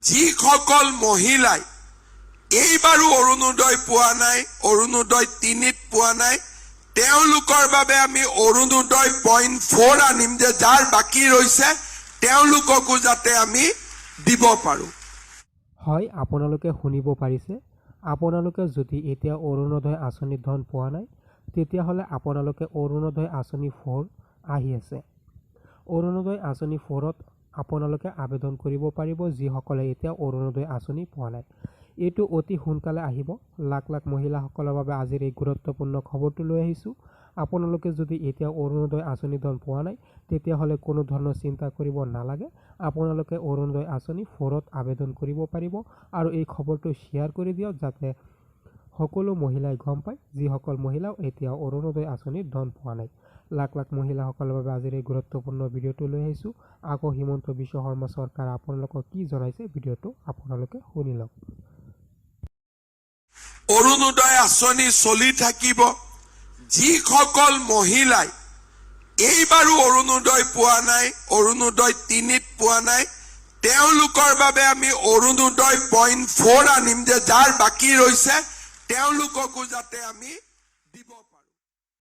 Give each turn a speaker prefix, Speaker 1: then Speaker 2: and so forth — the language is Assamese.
Speaker 1: যিসকল মহিলাই এইবাৰো অৰুণোদয় পোৱা নাই, অৰুণোদয় 3ত পোৱা নাই, তেওঁলোকৰ বাবে আমি অৰুণোদয় 0.4 আনিম, যে যাৰ বাকী ৰৈছে তেওঁলোককো যাতে আমি দিব পাৰো।
Speaker 2: হয়, আপোনালোকে শুনিব পাৰিছে। আপোনালোকে যদি এতিয়া অৰুণোদয় আঁচনিৰ ধন পোৱা নাই, তেতিয়াহ'লে আপোনালোকে অৰুণোদয় আঁচনি 4 আহি আছে। অৰুণোদয় আঁচনি 4ত আপোনালোকে আবেদন কৰিব পাৰিব, যিসকলে এতিয়া অৰুণোদয় আঁচনি পোৱা নাই। এইটো অতি সোনকালে আহিব। লাখ লাখ মহিলাসকলৰ বাবে আজিৰ এই গুৰুত্বপূৰ্ণ খবৰটো লৈ আহিছোঁ। আপোনালোকে যদি এতিয়া অৰুণোদয় আঁচনি ধন পোৱা নাই, তেতিয়াহ'লে কোনো ধৰণৰ চিন্তা কৰিব নালাগে। আপোনালোকে অৰুণোদয় আঁচনি 4ত আবেদন কৰিব পাৰিব। আৰু এই খবৰটো শ্বেয়াৰ কৰি দিয়ক, যাতে সকলো মহিলাই গম পায়, যিসকল মহিলাও এতিয়াও অৰুণোদয় আঁচনিৰ ধন পোৱা নাই। লাখ লাখ মহিলাসকলৰ বাবে আজিৰ এই গুৰুত্বপূৰ্ণ ভিডিঅ'টো লৈ আহিছোঁ। আকৌ হিমন্ত বিশ্ব শৰ্মা চৰকাৰে আপোনালোকক কি জনাইছে, ভিডিঅ'টো আপোনালোকে শুনি লওক।
Speaker 1: অৰুণোদয় আঁচনি চলি থাকিব। যিসকল মহিলাই এইবাৰো অৰুণোদয় পোৱা নাই, অৰুণোদয় 3ত পোৱা নাই, তেওঁলোকৰ বাবে আমি অৰুণোদয় 0.4 আনিম, যে যাৰ বাকী ৰৈছে তেওঁলোককো যাতে আমি